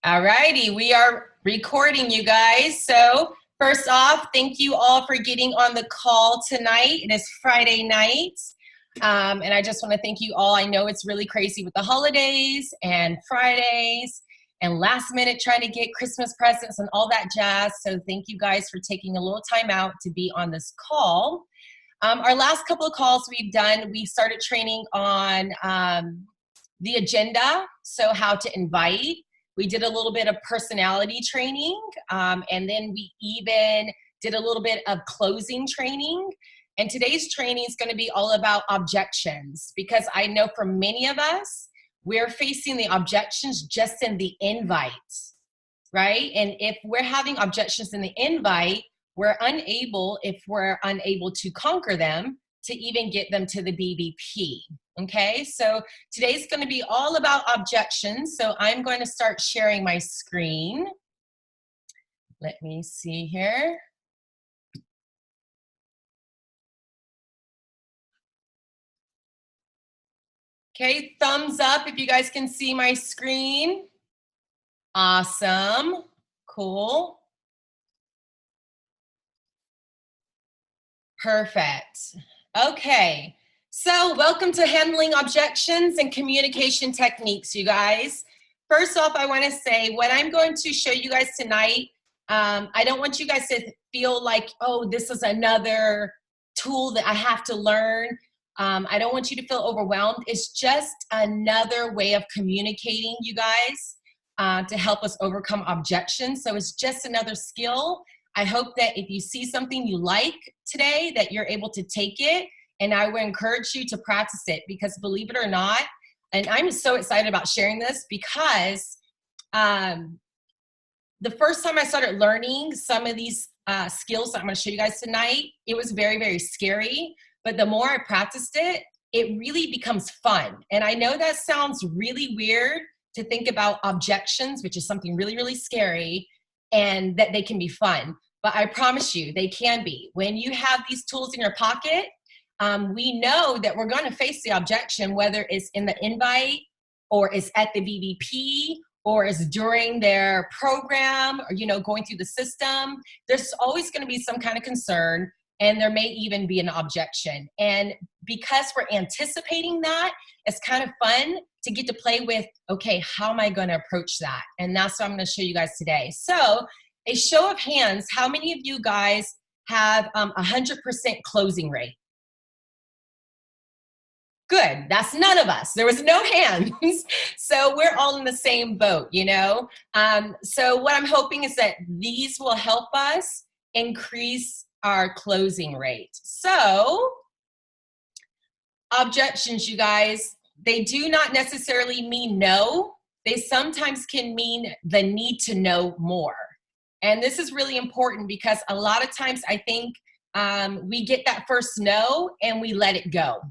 All righty, we are recording, you guys. So first off, thank you all for getting on the call tonight. It is Friday night. And I just want to thank you all. I know it's really crazy with the holidays and Fridays and last minute trying to get Christmas presents and all that jazz. So thank you guys for taking a little time out to be on this call. Our last couple of calls we've done, we started training on the agenda, so how to invite. We did a little bit of personality training, and then we even did a little bit of closing training. And today's training is going to be all about objections, because I know for many of us, we're facing the objections just in the invite, right? And if we're having objections in the invite, we're unable, if we're unable to conquer them, to even get them to the BBP. Okay, so today's going to be all about objections. So I'm going to start sharing my screen. Let me see here. Okay, thumbs up if you guys can see my screen. Awesome, cool. Perfect. Okay, so welcome to Handling Objections and Communication Techniques, you guys. First off, I want to say what I'm going to show you guys tonight, I don't want you guys to feel like, oh, this is another tool that I have to learn. I don't want you to feel overwhelmed. It's just another way of communicating, you guys, to help us overcome objections. So it's just another skill. I hope that if you see something you like today, that you're able to take it, and I would encourage you to practice it, because believe it or not, and I'm so excited about sharing this, because the first time I started learning some of these skills that I'm going to show you guys tonight, it was very, very scary. But the more I practiced it, it really becomes fun. And I know that sounds really weird to think about objections, which is something really, really scary, and that they can be fun. But I promise you, they can be. When you have these tools in your pocket, we know that we're going to face the objection, whether it's in the invite, or it's at the BBP, or it's during their program, or going through the system. There's always going to be some kind of concern, and there may even be an objection. And because we're anticipating that, it's kind of fun to get to play with, okay, how am I going to approach that? And that's what I'm going to show you guys today. So a show of hands, how many of you guys have 100% closing rate? Good, that's none of us. There was no hands. So we're all in the same boat, So what I'm hoping is that these will help us increase our closing rate. So objections, you guys, they do not necessarily mean no. They sometimes can mean the need to know more. And this is really important, because a lot of times I think we get that first no and we let it go.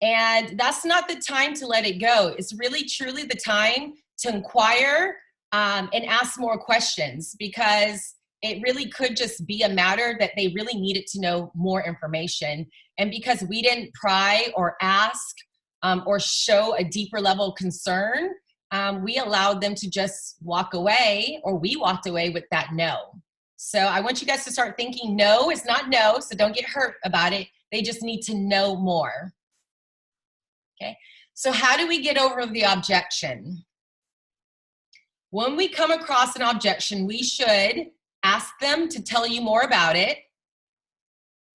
And that's not the time to let it go. It's really truly the time to inquire and ask more questions, because it really could just be a matter that they really needed to know more information. And because we didn't pry or ask or show a deeper level of concern, we allowed them to just walk away, or we walked away with that no. So I want you guys to start thinking no is not no, so don't get hurt about it. They just need to know more. Okay, so how do we get over the objection? When we come across an objection, we should ask them to tell you more about it.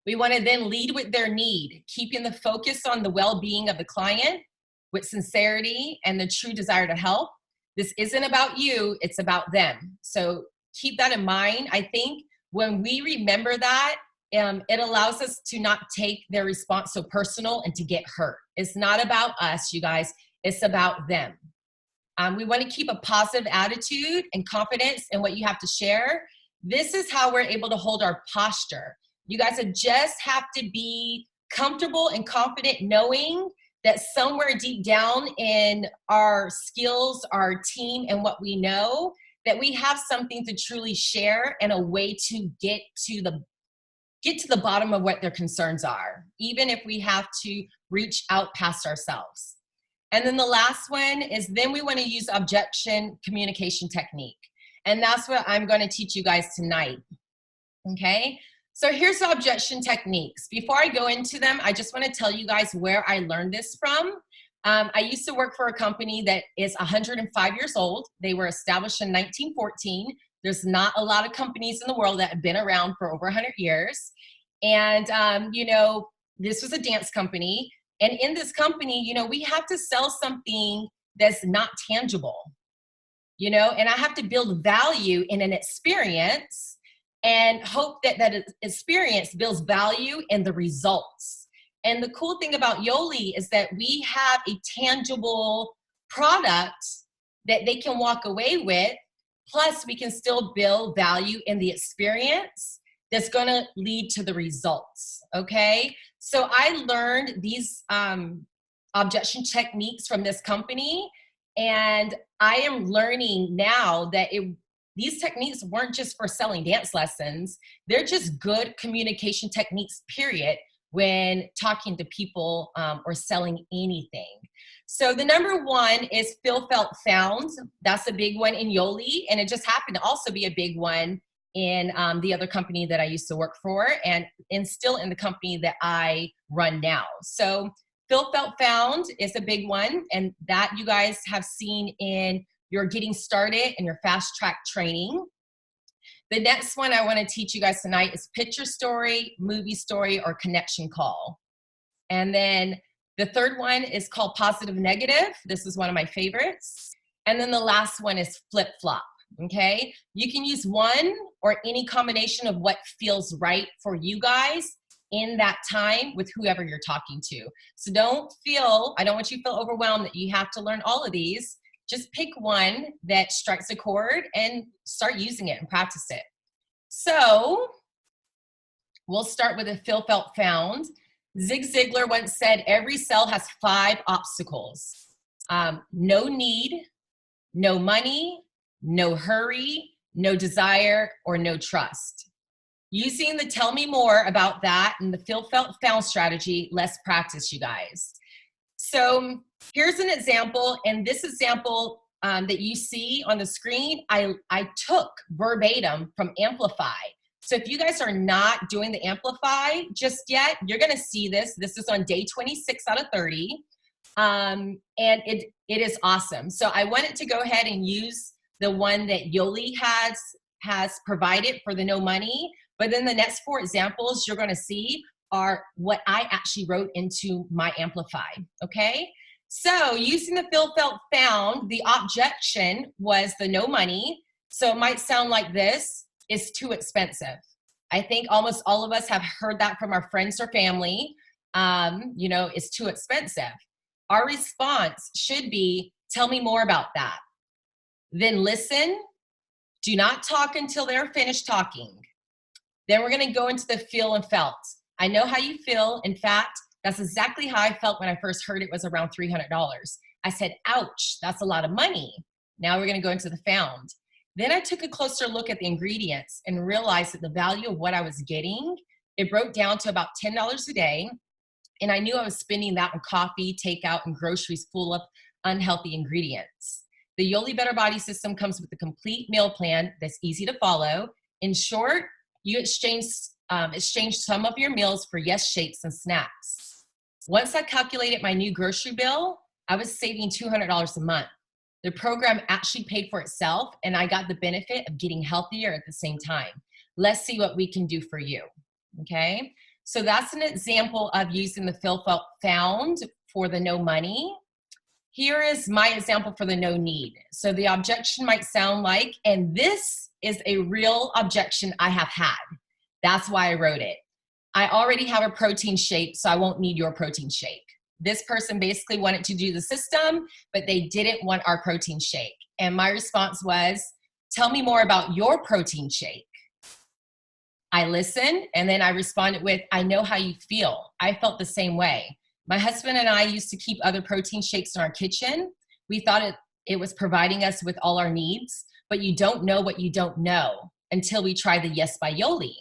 We want to then lead with their need, keeping the focus on the well-being of the client with sincerity and the true desire to help. This isn't about you, it's about them. So keep that in mind. I think when we remember that, it allows us to not take their response so personal and to get hurt. It's not about us, you guys. It's about them. We want to keep a positive attitude and confidence in what you have to share. This is how we're able to hold our posture. You guys just have to be comfortable and confident knowing that somewhere deep down in our skills, our team, and what we know, that we have something to truly share and a way to get to the bottom of what their concerns are, even if we have to reach out past ourselves. And then the last one is then we want to use objection communication technique. And that's what I'm going to teach you guys tonight. Okay, so here's the objection techniques. Before I go into them, I just want to tell you guys where I learned this from. I used to work for a company that is 105 years old. They were established in 1914. There's not a lot of companies in the world that have been around for over 100 years. And, you know, this was a dance company. And in this company, you know, we have to sell something that's not tangible, you know, and I have to build value in an experience and hope that that experience builds value in the results. And the cool thing about Yoli is that we have a tangible product that they can walk away with, plus we can still build value in the experience that's going to lead to the results, okay? So I learned these objection techniques from this company, and I am learning now that these techniques weren't just for selling dance lessons. They're just good communication techniques, period, when talking to people or selling anything. So the number one is feel, felt, found. That's a big one in Yoli, and it just happened to also be a big one in the other company that I used to work for, and still in the company that I run now. So feel, felt, found is a big one, and that you guys have seen in your getting started and your fast track training. The next one I want to teach you guys tonight is picture story, movie story, or connection call. And then the third one is called positive negative. This is one of my favorites. And then the last one is flip flop. Okay, you can use one or any combination of what feels right for you guys in that time with whoever you're talking to. So I don't want you to feel overwhelmed that you have to learn all of these. Just pick one that strikes a chord and start using it and practice it. So we'll start with a feel, felt, found. Zig Ziglar once said, every cell has 5 obstacles. No need, no money, no hurry, no desire, or no trust. Using the tell me more about that and the feel, felt, found strategy, let's practice, you guys. So here's an example, and this example that you see on the screen, I took verbatim from Amplify. So if you guys are not doing the Amplify just yet, you're gonna see this. This is on day 26 out of 30, and it is awesome. So I wanted to go ahead and use the one that Yoli has provided for the no money, but then the next 4 examples you're gonna see are what I actually wrote into my Amplify, okay? So using the feel, felt, found, the objection was the no money. So it might sound like this, it's too expensive. I think almost all of us have heard that from our friends or family, you know, it's too expensive. Our response should be, tell me more about that. Then listen, do not talk until they're finished talking. Then we're gonna go into the feel and felt. I know how you feel. In fact, that's exactly how I felt when I first heard it was around $300. I said, ouch, that's a lot of money. Now we're gonna go into the found. Then I took a closer look at the ingredients and realized that the value of what I was getting, it broke down to about $10 a day. And I knew I was spending that on coffee, takeout, and groceries full of unhealthy ingredients. The Yoli Better Body System comes with a complete meal plan that's easy to follow. In short, you exchange some of your meals for yes shakes and snacks. Once I calculated my new grocery bill, I was saving $200 a month. The program actually paid for itself, and I got the benefit of getting healthier at the same time. Let's see what we can do for you, okay? So that's an example of using the feel, felt, found for the no money. Here is my example for the no need. So the objection might sound like, and this is a real objection I have had. That's why I wrote it. I already have a protein shake, so I won't need your protein shake. This person basically wanted to do the system, but they didn't want our protein shake. And my response was, tell me more about your protein shake. I listened, and then I responded with, I know how you feel. I felt the same way. My husband and I used to keep other protein shakes in our kitchen. We thought it was providing us with all our needs, but you don't know what you don't know until we try the Yes by Yoli.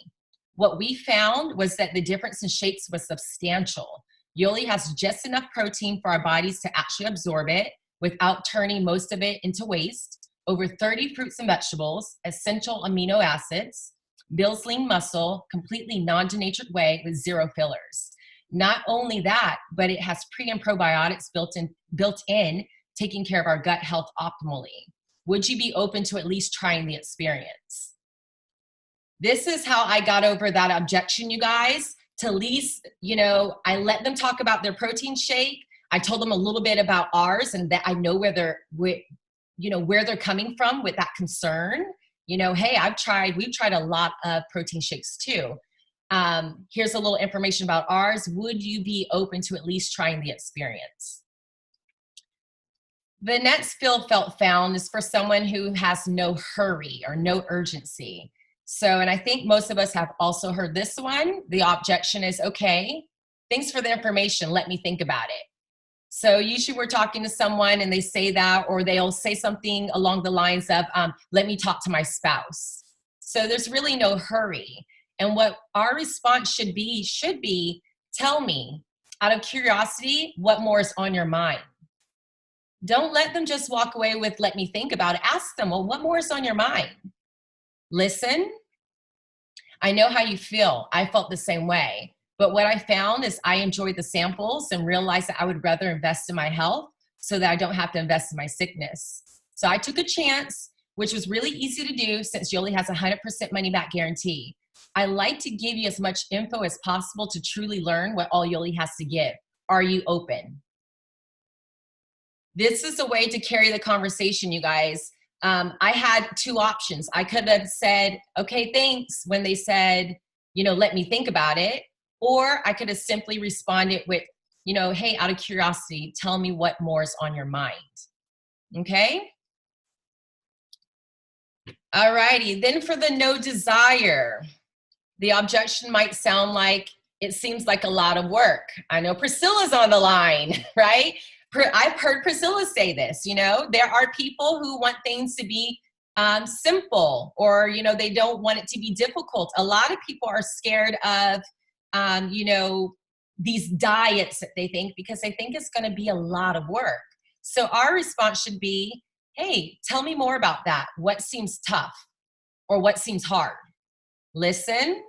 What we found was that the difference in shakes was substantial. Yoli has just enough protein for our bodies to actually absorb it without turning most of it into waste. Over 30 fruits and vegetables, essential amino acids, builds lean muscle, completely non-denatured way with zero fillers. Not only that, but it has pre and probiotics built in, taking care of our gut health optimally. Would you be open to at least trying the experience? This is how I got over that objection, you guys. To at least, I let them talk about their protein shake. I told them a little bit about ours and that I know where they're coming from with that concern. Hey, we've tried a lot of protein shakes too. Here's a little information about ours. Would you be open to at least trying the experience? The next feel felt found is for someone who has no hurry or no urgency. So, and I think most of us have also heard this one. The objection is, okay, thanks for the information. Let me think about it. So usually we're talking to someone and they say that, or they'll say something along the lines of, let me talk to my spouse. So there's really no hurry. And what our response should be, tell me, out of curiosity, what more is on your mind? Don't let them just walk away with, let me think about it. Ask them, well, what more is on your mind? Listen. I know how you feel. I felt the same way. But what I found is I enjoyed the samples and realized that I would rather invest in my health so that I don't have to invest in my sickness. So I took a chance, which was really easy to do since Yoli has a 100% money back guarantee. I like to give you as much info as possible to truly learn what all Yoli has to give. Are you open? This is a way to carry the conversation, you guys. I had two options. I could have said, okay, thanks, when they said, let me think about it. Or I could have simply responded with, hey, out of curiosity, tell me what more is on your mind. Okay? All righty. Then for the no desire, the objection might sound like, it seems like a lot of work. I know Priscilla's on the line, right? I've heard Priscilla say this, there are people who want things to be simple, or, they don't want it to be difficult. A lot of people are scared of, these diets that they think, because they think it's going to be a lot of work. So our response should be, hey, tell me more about that. What seems tough or what seems hard? Listen.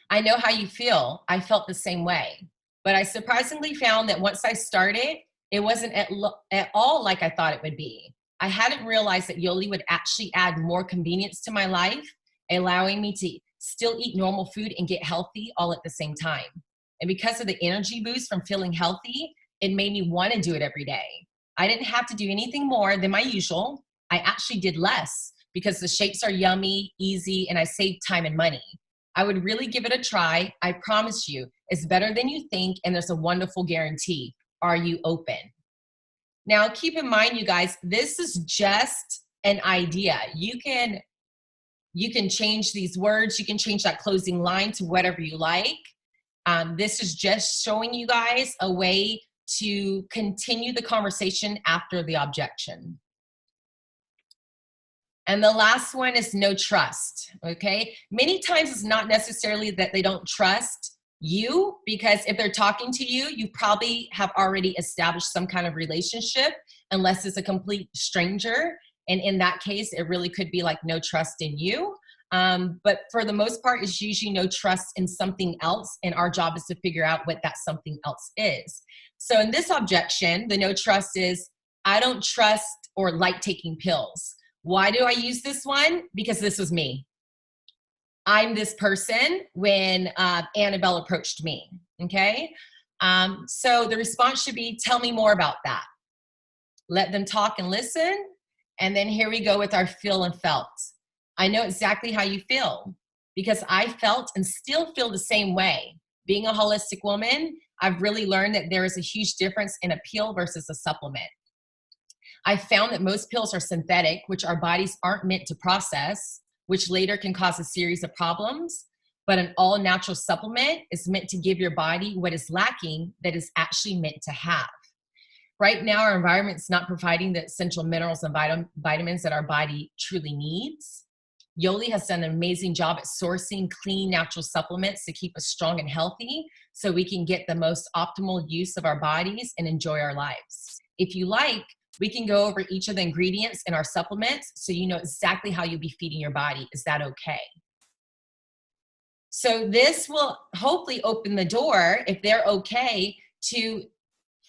I know how you feel. I felt the same way. But I surprisingly found that once I started, it wasn't at all like I thought it would be. I hadn't realized that Yoli would actually add more convenience to my life, allowing me to still eat normal food and get healthy all at the same time. And because of the energy boost from feeling healthy, it made me want to do it every day. I didn't have to do anything more than my usual. I actually did less because the shakes are yummy, easy, and I saved time and money. I would really give it a try. I promise you, it's better than you think, and there's a wonderful guarantee. Are you open? Now, keep in mind, you guys, this is just an idea. You can change these words. You can change that closing line to whatever you like. This is just showing you guys a way to continue the conversation after the objection. And the last one is no trust, okay? Many times it's not necessarily that they don't trust you, because if they're talking to you, you probably have already established some kind of relationship, unless it's a complete stranger. And in that case, it really could be like no trust in you. But for the most part, it's usually no trust in something else. And our job is to figure out what that something else is. So in this objection, the no trust is, I don't trust or like taking pills. Why do I use this one? Because this was me. I'm this person when Annabelle approached me, okay? So the response should be, tell me more about that. Let them talk and listen. And then here we go with our feel and felt. I know exactly how you feel, because I felt and still feel the same way. Being a holistic woman, I've really learned that there is a huge difference in a pill versus a supplement. I found that most pills are synthetic, which our bodies aren't meant to process, which later can cause a series of problems. But an all-natural supplement is meant to give your body what is lacking that is actually meant to have. Right now, our environment is not providing the essential minerals and vitamins that our body truly needs. Yoli has done an amazing job at sourcing clean, natural supplements to keep us strong and healthy so we can get the most optimal use of our bodies and enjoy our lives. If you like, we can go over each of the ingredients in our supplements so you know exactly how you'll be feeding your body. Is that okay? So this will hopefully open the door, if they're okay, to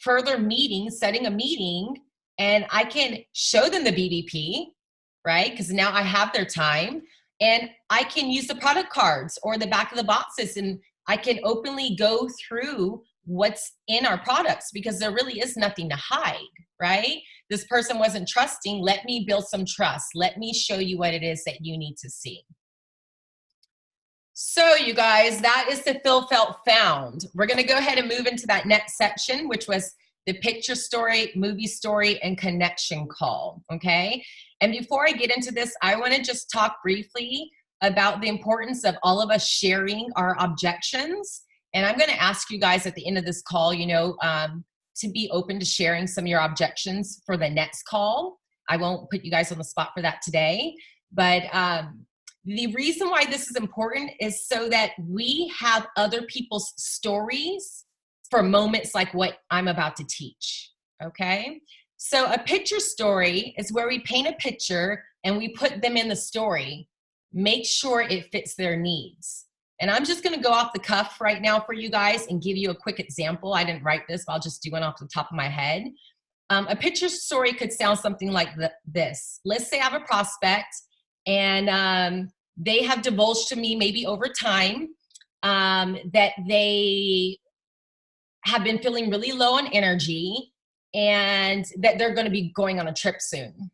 further meetings, setting a meeting, and I can show them the BBP, right? Because now I have their time, and I can use the product cards or the back of the boxes, and I can openly go through what's in our products because there really is nothing to hide, right? This person wasn't trusting. Let me build some trust. Let me show you what it is that you need to see. So you guys, that is the Feel Felt Found. We're going to go ahead and move into that next section, which was the picture story, movie story, and connection call, okay? And before I get into this, I want to just talk briefly about the importance of all of us sharing our objections. And I'm going to ask you guys at the end of this call, you know, to be open to sharing some of your objections for the next call. I won't put you guys on the spot for that today, but the reason why this is important is so that we have other people's stories for moments like what I'm about to teach, okay? So a picture story is where we paint a picture and we put them in the story. Make sure it fits their needs. And I'm just gonna go off the cuff right now for you guys and give you a quick example. I didn't write this, but I'll just do one off the top of my head. A picture story could sound something like this. Let's say I have a prospect and they have divulged to me maybe over time that they have been feeling really low on energy and that they're gonna be going on a trip soon.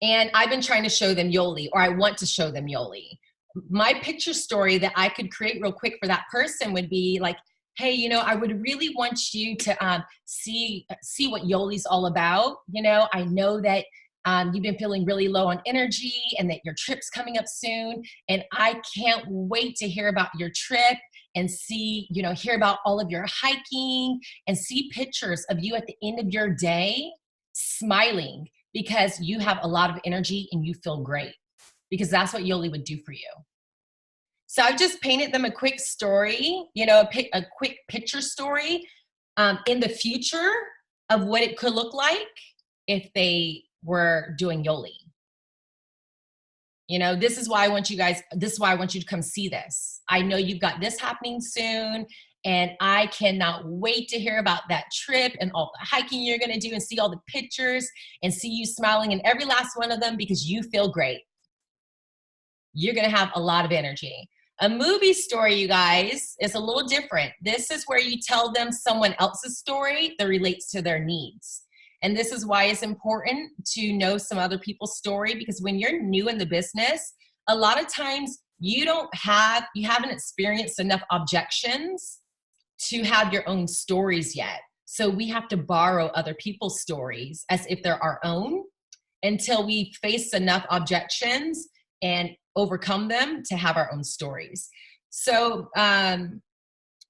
And I've been trying to show them Yoli, or I want to show them Yoli. My picture story that I could create real quick for that person would be like, hey, you know, I would really want you to see what Yoli's all about. You know, I know that you've been feeling really low on energy and that your trip's coming up soon. And I can't wait to hear about your trip and see, you know, hear about all of your hiking and see pictures of you at the end of your day smiling because you have a lot of energy and you feel great, because that's what Yoli would do for you. So I've just painted them a quick story, you know, a quick picture story in the future of what it could look like if they were doing Yoli. You know, this is why I want you to come see this. I know you've got this happening soon, and I cannot wait to hear about that trip and all the hiking you're gonna do and see all the pictures and see you smiling in every last one of them because you feel great. You're gonna have a lot of energy. A movie story, you guys, is a little different. This is where you tell them someone else's story that relates to their needs. And this is why it's important to know some other people's story, because when you're new in the business, a lot of times you haven't experienced enough objections to have your own stories yet. So we have to borrow other people's stories as if they're our own until we face enough objections and overcome them to have our own stories. So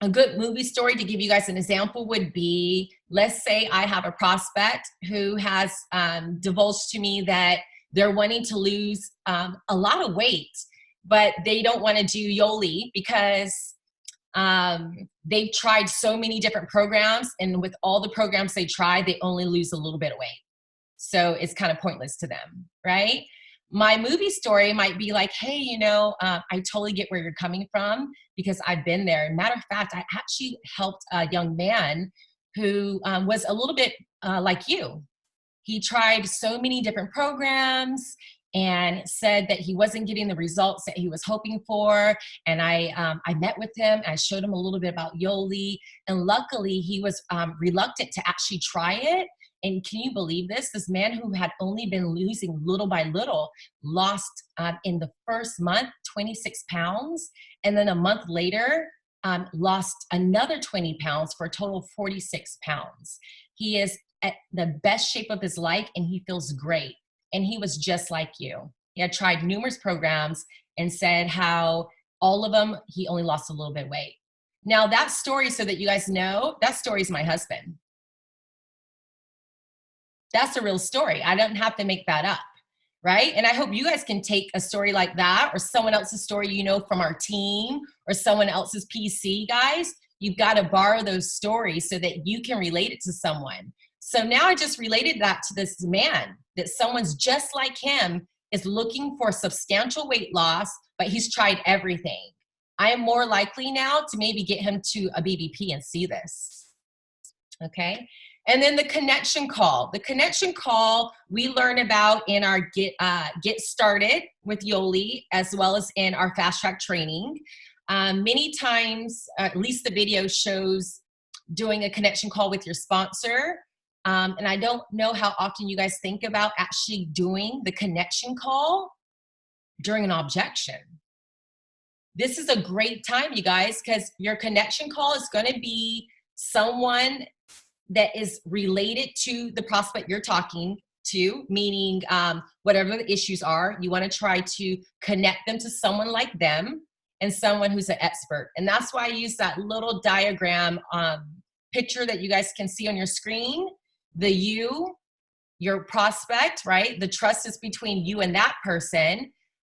a good movie story to give you guys an example would be, let's say I have a prospect who has divulged to me that they're wanting to lose a lot of weight, but they don't want to do Yoli because they've tried so many different programs, and with all the programs they try, they only lose a little bit of weight. So it's kind of pointless to them, right? My movie story might be like, hey, you know, I totally get where you're coming from because I've been there. Matter of fact, I actually helped a young man who was a little bit like you. He tried so many different programs and said that he wasn't getting the results that he was hoping for. And I met with him. I showed him a little bit about Yoli. And luckily, he was reluctant to actually try it. And can you believe this? This man who had only been losing little by little lost in the first month 26 pounds. And then a month later, lost another 20 pounds for a total of 46 pounds. He is at the best shape of his life and he feels great. And he was just like you. He had tried numerous programs and said how all of them, he only lost a little bit of weight. Now that story, so that you guys know, that story is my husband. That's a real story. I don't have to make that up. right? And I hope you guys can take a story like that or someone else's story, you know, from our team or someone else's PC, guys. You've got to borrow those stories so that you can relate it to someone. So now I just related that to this man, that someone's just like him is looking for substantial weight loss, but he's tried everything. I am more likely now to maybe get him to a BBP and see this. Okay. And then the connection call. The connection call we learn about in our Get Started with Yoli, as well as in our Fast Track training. Many times, at least the video shows doing a connection call with your sponsor. And I don't know how often you guys think about actually doing the connection call during an objection. This is a great time, you guys, because your connection call is going to be someone that is related to the prospect you're talking to, meaning whatever the issues are, you want to try to connect them to someone like them and someone who's an expert. And that's why I use that little diagram picture that you guys can see on your screen. The you, your prospect, right? The trust is between you and that person,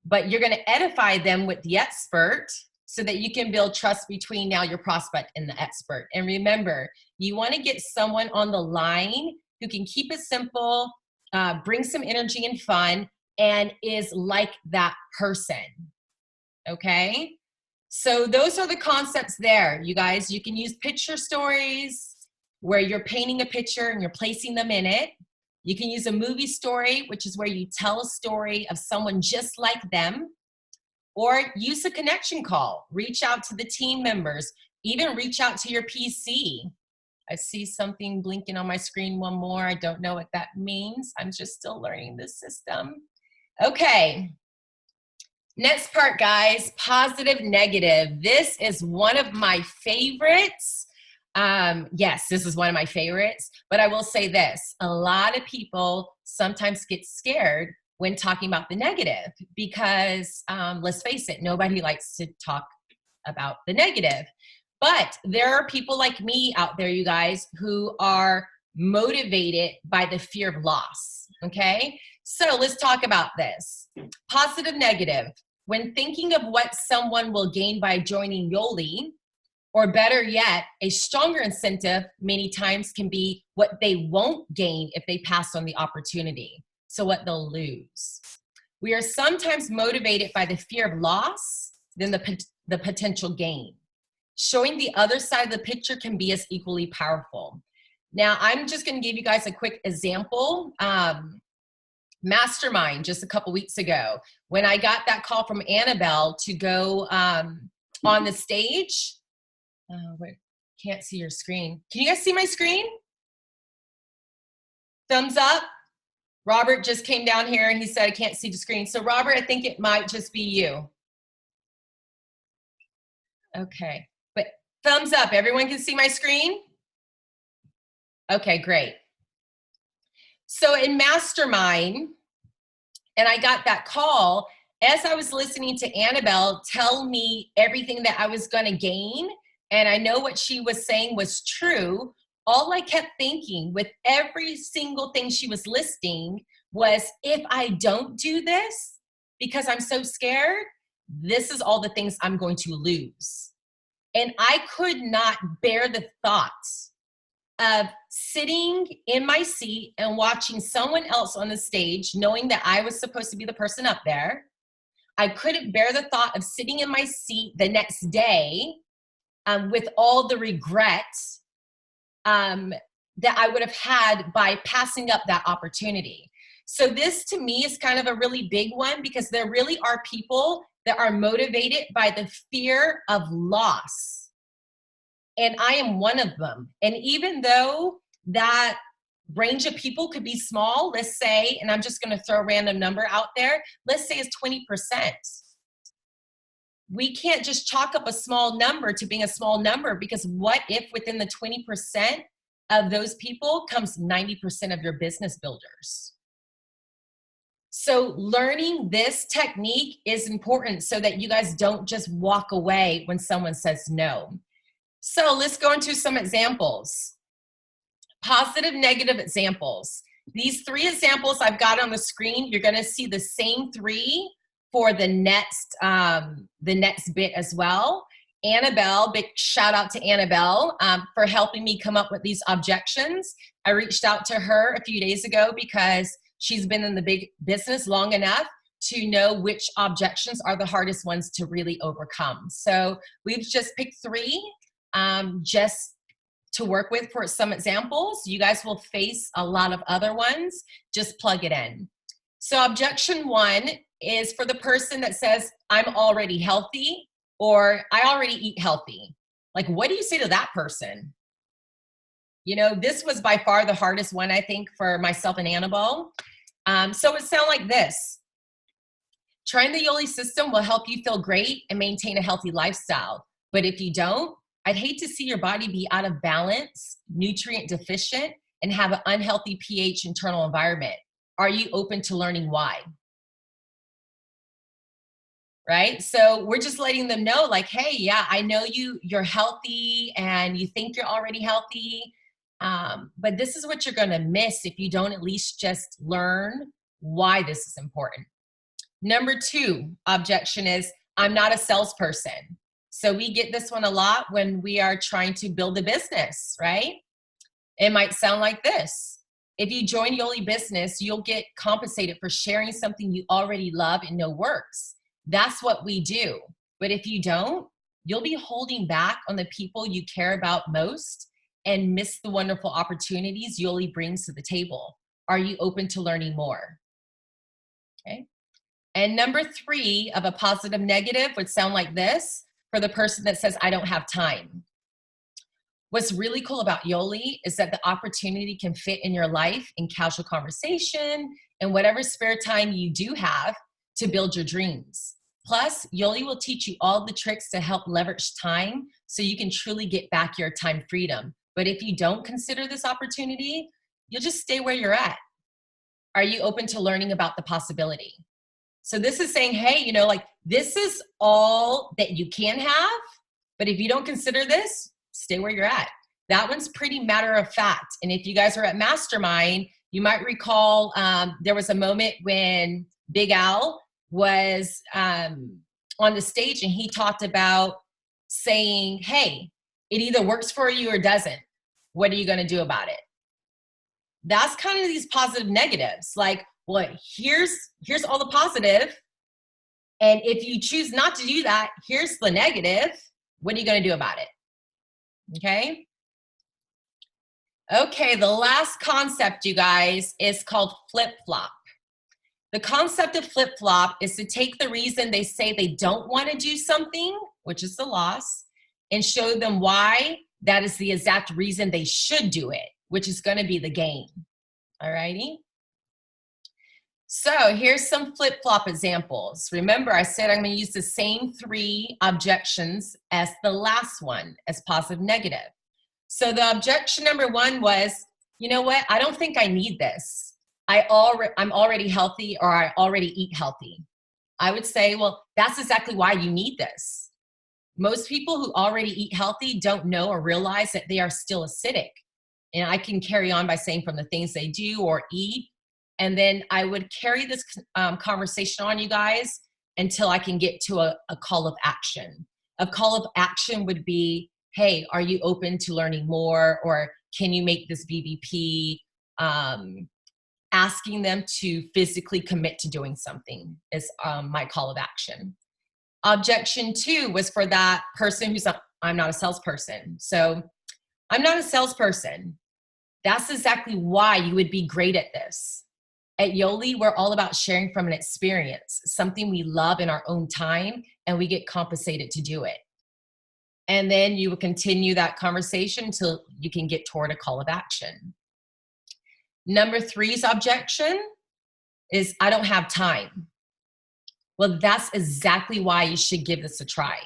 but you're going to edify them with the expert so that you can build trust between now your prospect and the expert. And remember, you want to get someone on the line who can keep it simple, bring some energy and fun, and is like that person. Okay? So those are the concepts there, you guys. You can use picture stories where you're painting a picture and you're placing them in it. You can use a movie story, which is where you tell a story of someone just like them. Or use a connection call. Reach out to the team members. Even reach out to your PC. I see something blinking on my screen, one more. I don't know what that means. I'm just still learning this system. Okay. Next part, guys, positive, negative. This is one of my favorites. Yes, this is one of my favorites, but I will say this. A lot of people sometimes get scared when talking about the negative because let's face it, nobody likes to talk about the negative. But there are people like me out there, you guys, who are motivated by the fear of loss, okay? So let's talk about this. Positive, negative. When thinking of what someone will gain by joining Yoli, or better yet, a stronger incentive many times can be what they won't gain if they pass on the opportunity. So what they'll lose. We are sometimes motivated by the fear of loss than the potential gain. Showing the other side of the picture can be as equally powerful. Now, I'm just going to give you guys a quick example. Mastermind just a couple weeks ago, when I got that call from Annabelle to go on the stage. Wait, can't see your screen. Can you guys see my screen? Thumbs up. Robert just came down here and he said, I can't see the screen. So Robert, I think it might just be you. Okay, but thumbs up. Everyone can see my screen? Okay, great. So in Mastermind, and I got that call, as I was listening to Annabelle tell me everything that I was going to gain, and I know what she was saying was true, all I kept thinking with every single thing she was listing was, if I don't do this because I'm so scared, this is all the things I'm going to lose. And I could not bear the thoughts of sitting in my seat and watching someone else on the stage, knowing that I was supposed to be the person up there. I couldn't bear the thought of sitting in my seat the next day with all the regrets that I would have had by passing up that opportunity. So this to me is kind of a really big one, because there really are people that are motivated by the fear of loss. And I am one of them. And even though that range of people could be small, let's say, and I'm just going to throw a random number out there, let's say it's 20%. We can't just chalk up a small number to being a small number, because what if within the 20% of those people comes 90% of your business builders? So learning this technique is important so that you guys don't just walk away when someone says no. So let's go into some examples. Positive, negative examples. These 3 examples I've got on the screen, you're going to see the same 3 for the next bit as well. Annabelle, big shout out to Annabelle for helping me come up with these objections. I reached out to her a few days ago because she's been in the big business long enough to know which objections are the hardest ones to really overcome. So we've just picked 3 just to work with for some examples. You guys will face a lot of other ones. Just plug it in. So objection 1 is for the person that says, I'm already healthy, or I already eat healthy. Like, what do you say to that person? You know, this was by far the hardest one, I think, for myself and Annabelle. So it sounds like this. Trying the Yoli system will help you feel great and maintain a healthy lifestyle. But if you don't, I'd hate to see your body be out of balance, nutrient deficient, and have an unhealthy pH internal environment. Are you open to learning why? Right? So we're just letting them know, like, hey, yeah, I know you're healthy and you think you're already healthy, but this is what you're going to miss if you don't at least just learn why this is important. Number 2 objection is, I'm not a salesperson. So we get this one a lot when we are trying to build a business, right? It might sound like this. If you join Yoli Business, you'll get compensated for sharing something you already love and know works. That's what we do. But if you don't, you'll be holding back on the people you care about most and miss the wonderful opportunities Yoli brings to the table. Are you open to learning more? Okay. And number 3 of a positive negative would sound like this for the person that says, I don't have time. What's really cool about Yoli is that the opportunity can fit in your life in casual conversation and whatever spare time you do have to build your dreams. Plus, Yoli will teach you all the tricks to help leverage time so you can truly get back your time freedom. But if you don't consider this opportunity, you'll just stay where you're at. Are you open to learning about the possibility? So this is saying, hey, you know, like, this is all that you can have, but if you don't consider this, stay where you're at. That one's pretty matter of fact. And if you guys are at Mastermind, you might recall there was a moment when Big Al was on the stage and he talked about saying, hey, it either works for you or doesn't. What are you going to do about it? That's kind of these positive negatives. Like, well, here's all the positive. And if you choose not to do that, here's the negative. What are you going to do about it? Okay. Okay, the last concept, you guys, is called flip-flop. The concept of flip-flop is to take the reason they say they don't want to do something, which is the loss, and show them why that is the exact reason they should do it, which is going to be the gain. All righty? So here's some flip-flop examples. Remember, I said I'm going to use the same 3 objections as the last one, as positive, negative. So the objection number 1 was, you know what? I don't think I need this. I'm already healthy, or I already eat healthy. I would say, well, that's exactly why you need this. Most people who already eat healthy don't know or realize that they are still acidic. And I can carry on by saying from the things they do or eat. And then I would carry this conversation on, you guys, until I can get to a call of action. A call of action would be, hey, are you open to learning more? Or can you make this BBP? Asking them to physically commit to doing something is my call of action. Objection 2 was for that person who's I'm not a salesperson. So I'm not a salesperson. That's exactly why you would be great at this. At Yoli, we're all about sharing from an experience, something we love in our own time, and we get compensated to do it. And then you will continue that conversation until you can get toward a call of action. Number 3's objection is, I don't have time. Well, that's exactly why you should give this a try.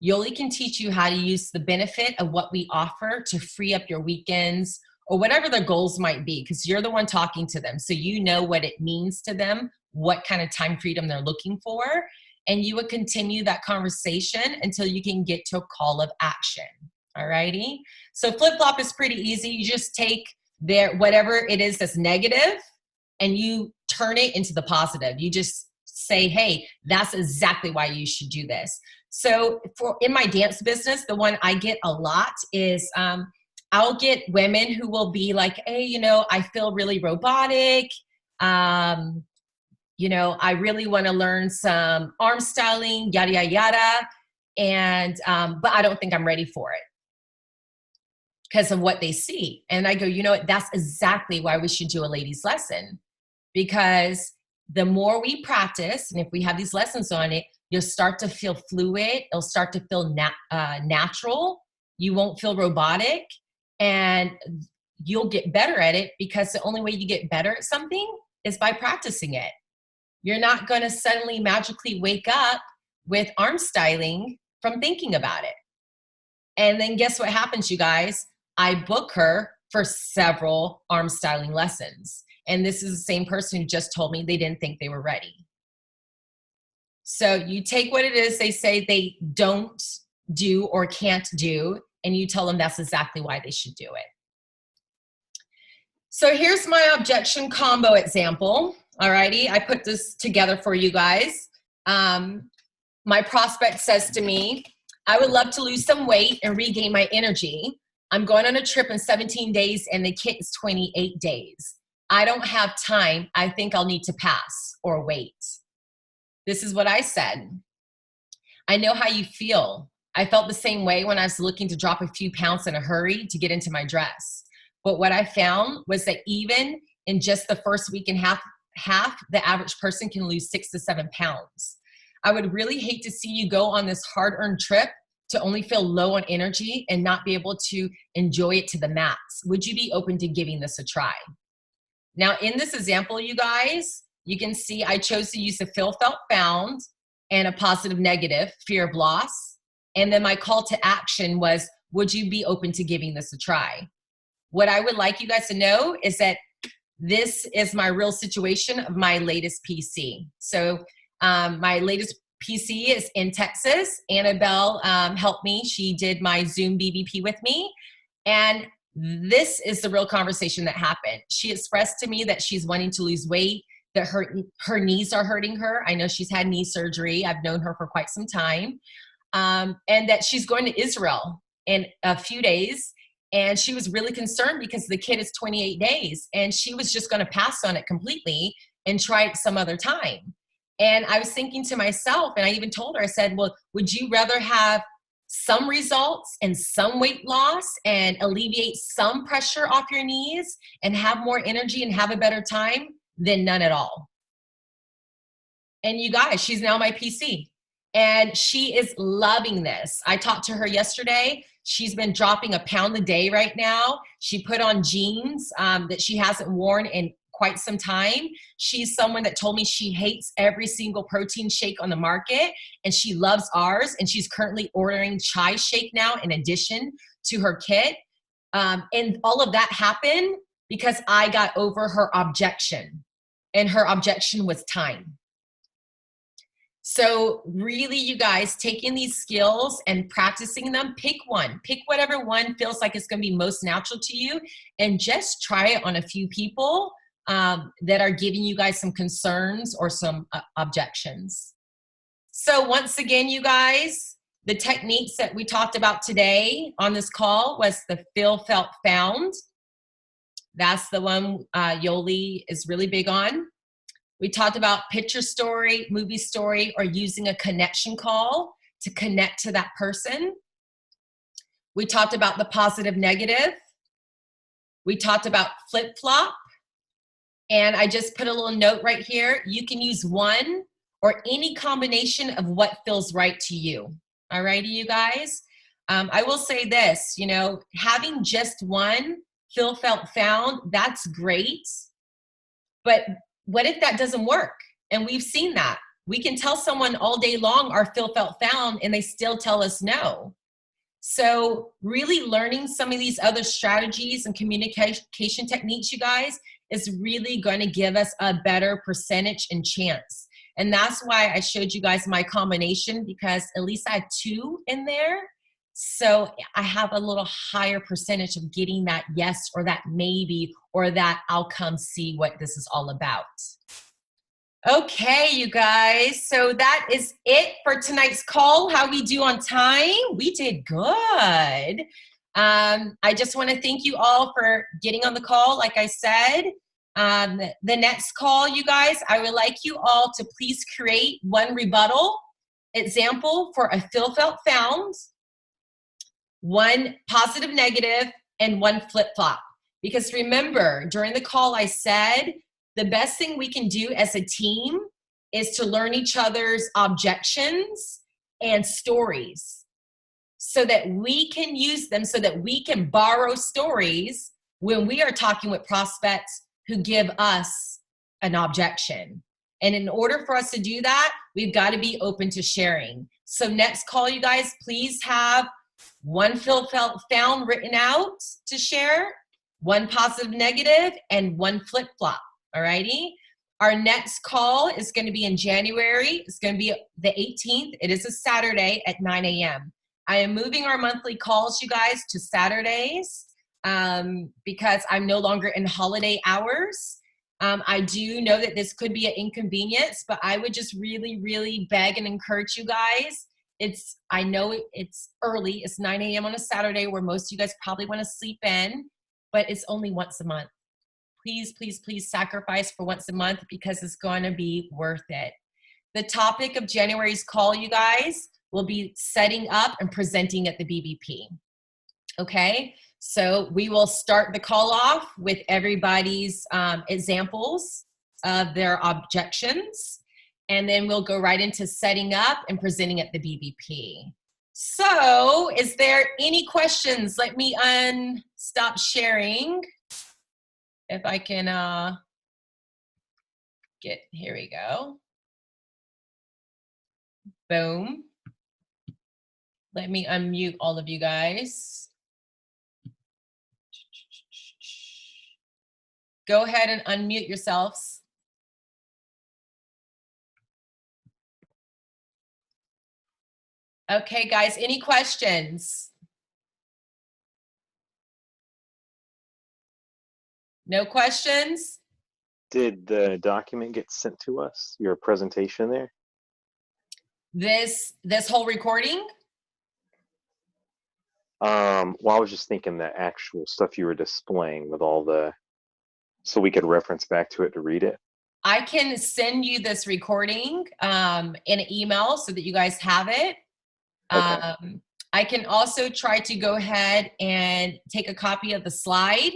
Yoli can teach you how to use the benefit of what we offer to free up your weekends or whatever their goals might be, because you're the one talking to them. So you know what it means to them, what kind of time freedom they're looking for, and you would continue that conversation until you can get to a call of action. All righty? So flip-flop is pretty easy. You just take whatever it is that's negative, and you turn it into the positive. You just say, hey, that's exactly why you should do this. So in my dance business, the one I get a lot is I'll get women who will be like, hey, you know, I feel really robotic. You know, I really want to learn some arm styling, yada, yada, yada. And, but I don't think I'm ready for it because of what they see. And I go, you know what, that's exactly why we should do a ladies lesson, because the more we practice, and if we have these lessons on it, you'll start to feel fluid. It'll start to feel natural. You won't feel robotic, and you'll get better at it, because the only way you get better at something is by practicing it. You're not going to suddenly magically wake up with arm styling from thinking about it. And then guess what happens, you guys? I book her for several arm styling lessons. And this is the same person who just told me they didn't think they were ready. So you take what it is they say they don't do or can't do, and you tell them that's exactly why they should do it. So here's my objection combo example. Alrighty, I put this together for you guys. My prospect says to me, I would love to lose some weight and regain my energy. I'm going on a trip in 17 days and the kit is 28 days. I don't have time. I think I'll need to pass or wait. This is what I said. I know how you feel. I felt the same way when I was looking to drop a few pounds in a hurry to get into my dress. But what I found was that even in just the first week and half, the average person can lose 6 to 7 pounds. I would really hate to see you go on this hard-earned trip to only feel low on energy and not be able to enjoy it to the max. Would you be open to giving this a try? Now, in this example, you guys, you can see I chose to use the feel, felt, found, and a positive, negative, fear of loss. And then my call to action was, would you be open to giving this a try? What I would like you guys to know is that this is my real situation of my latest PC. So my latest PC is in Texas. Annabelle helped me. She did my Zoom BBP with me. And this is the real conversation that happened. She expressed to me that she's wanting to lose weight, that her knees are hurting her. I know she's had knee surgery. I've known her for quite some time. And that she's going to Israel in a few days. And she was really concerned because the kid is 28 days and she was just going to pass on it completely and try it some other time. And I was thinking to myself, and I even told her, I said, well, would you rather have some results and some weight loss and alleviate some pressure off your knees and have more energy and have a better time than none at all? And you guys, she's now my PC. And she is loving this. I talked to her yesterday. She's been dropping a pound a day right now. She put on jeans that she hasn't worn in quite some time. She's someone that told me she hates every single protein shake on the market, and she loves ours. And she's currently ordering chai shake now in addition to her kit. And all of that happened because I got over her objection, and her objection was time. So really, you guys, taking these skills and practicing them, pick one. Pick whatever one feels like it's going to be most natural to you, and just try it on a few people that are giving you guys some concerns or some objections. So once again, you guys, the techniques that we talked about today on this call was the feel, felt, found. That's the one Yoli is really big on. We talked about picture story, movie story, or using a connection call to connect to that person. We talked about the positive, negative. We talked about flip-flop. And I just put a little note right here. You can use one or any combination of what feels right to you. All righty, you guys? I will say this, you know, having just one feel, felt, found, that's great. But what if that doesn't work? And we've seen that. We can tell someone all day long our feel, felt, found, and they still tell us no. So really learning some of these other strategies and communication techniques, you guys, is really going to give us a better percentage and chance. And that's why I showed you guys my combination, because at least I had two in there So I have a little higher percentage of getting that yes or that maybe or that I'll come see what this is all about. Okay, you guys, so that is it for tonight's call. How we do on time? We did good. I just want to thank you all for getting on the call. Like I said, the next call, you guys, I would like you all to please create one rebuttal example for a feel, felt, found, one positive, negative, and one flip-flop. Because remember, during the call I said, the best thing we can do as a team is to learn each other's objections and stories so that we can use them, so that we can borrow stories when we are talking with prospects who give us an objection. And in order for us to do that, we've got to be open to sharing. So next call, you guys, please have one feel, felt, found written out to share, one positive, negative, and one flip-flop. Alrighty. Our next call is going to be in January. It's going to be the 18th. It is a Saturday at 9 a.m. I am moving our monthly calls, you guys, to Saturdays because I'm no longer in holiday hours. I do know that this could be an inconvenience, but I would just really, really beg and encourage you guys. I know it's early. It's 9 a.m. on a Saturday where most of you guys probably want to sleep in, but it's only once a month. Please, please, please sacrifice for once a month because it's going to be worth it. The topic of January's call, you guys, will be setting up and presenting at the BBP. Okay, so we will start the call off with everybody's examples of their objections, and then we'll go right into setting up and presenting at the BBP. So is there any questions? Let me stop sharing. If I can here we go. Boom. Let me unmute all of you guys. Go ahead and unmute yourselves. Okay, guys, any questions? No questions? Did the document get sent to us, your presentation there? This whole recording? Well, I was just thinking the actual stuff you were displaying with all the, so we could reference back to it to read it. I can send you this recording in an email so that you guys have it. Okay. I can also try to go ahead and take a copy of the slide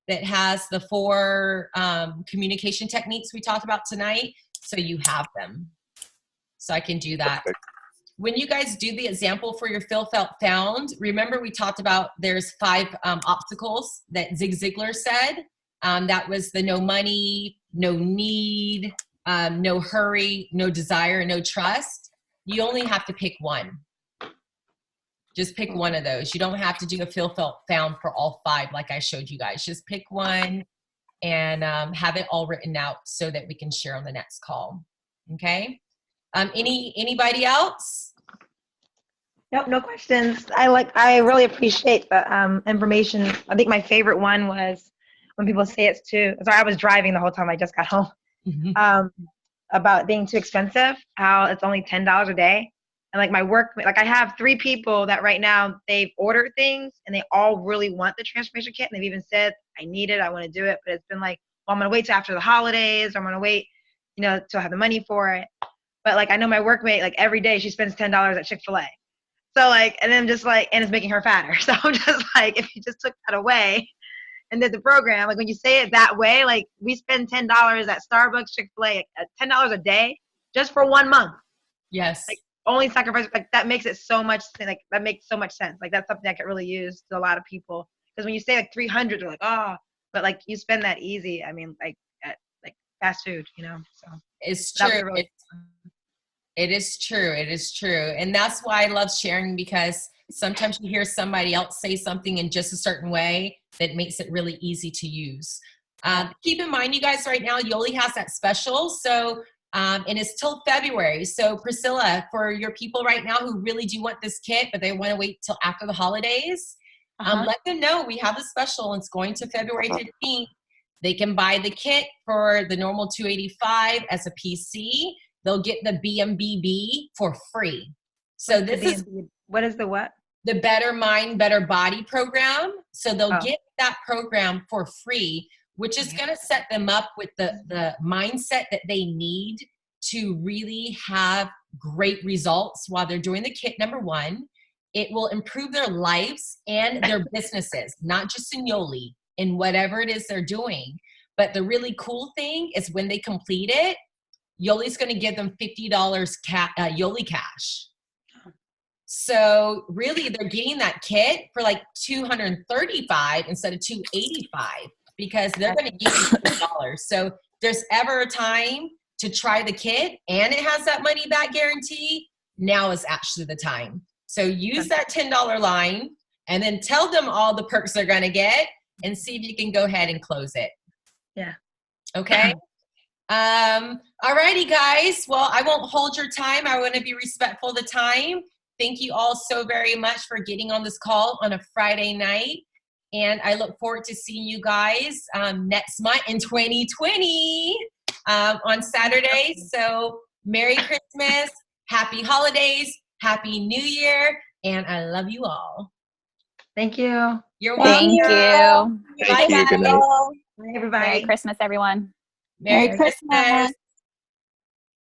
that has the 4 communication techniques we talked about tonight, so you have them. So I can do that. Perfect. When you guys do the example for your feel, felt, found, remember we talked about there's 5 obstacles that Zig Ziglar said. That was the no money, no need, no hurry, no desire, no trust. You only have to pick one. Just pick one of those. You don't have to do a feel, felt, found for all 5 like I showed you guys. Just pick one and have it all written out so that we can share on the next call. Okay? Anybody else? Nope, no questions. I really appreciate the information. I think my favorite one was when people say it's too, sorry, I was driving the whole time. I just got home. About being too expensive, how it's only $10 a day. And like my work, like I have 3 people that right now they've ordered things and they all really want the transformation kit. And they've even said, I need it, I want to do it. But it's been like, well, I'm going to wait till after the holidays, or I'm going to wait, till I have the money for it. But like, I know my workmate, like every day she spends $10 at Chick-fil-A. So like, and then just like, and it's making her fatter. So I'm just like, if you just took that away and did the program, like when you say it that way, like we spend $10 at Starbucks, Chick-fil-A, $10 a day just for 1 month. Yes. Like only sacrifice, like that makes it so much, like that makes so much sense. Like that's something I could really use to a lot of people. Because when you say like 300, they're like, oh, but like you spend that easy. I mean, like at like fast food, so. It's true. Really it is true. It is true. And that's why I love sharing, because sometimes you hear somebody else say something in just a certain way that makes it really easy to use. Keep in mind, you guys, right now, Yoli has that special. So And it's till February. So Priscilla, for your people right now who really do want this kit, but they want to wait till after the holidays, let them know we have a special. It's going to February 15th. They can buy the kit for the normal $285 as a PC. They'll get the BMBB for free. So this is what is the what? The Better Mind, Better Body program. So they'll get that program for free, which is going to set them up with the mindset that they need to really have great results while they're doing the kit, number one. It will improve their lives and their businesses, not just in Yoli, in whatever it is they're doing. But the really cool thing is when they complete it, Yoli's going to give them $50 Yoli cash. So really they're getting that kit for like $235 instead of $285 because they're going to give you $50. So if there's ever a time to try the kit and it has that money back guarantee, now is actually the time. So use that $10 line and then tell them all the perks they're going to get and see if you can go ahead and close it. Yeah. Okay. Alrighty, guys. Well, I won't hold your time. I want to be respectful of the time. Thank you all so very much for getting on this call on a Friday night. And I look forward to seeing you guys next month in 2020 on Saturday. So Merry Christmas, Happy Holidays, Happy New Year, and I love you all. Thank you. You're welcome. Thank you. Thank you. Good night. Bye, everybody. Merry Christmas, everyone. Merry Christmas.